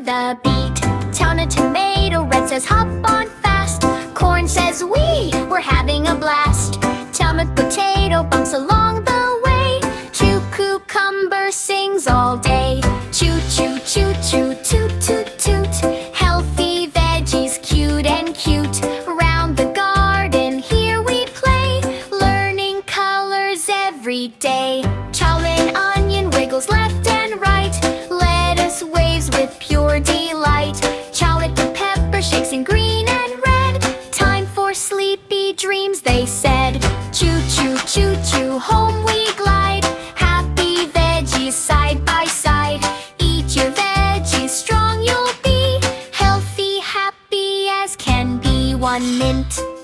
the beat. Town a tomato, red says hop on fast. Corn says we're having a blast. Town a potato bumps along the way. Choo cucumber sings all day. Choo choo choo choo toot toot toot. Healthy veggies, cute and cute. Round the garden here we play, learning colors every day. Chow-lin onion wiggles left and right. Lettuce waves with pure delight. Chow-it the pepper shakes in green and red. Time for sleepy dreams, they said. Choo choo choo choo, home we glide. Happy veggies side by side. Eat your veggies, strong you'll be. Healthy, happy as can be. 1 mint.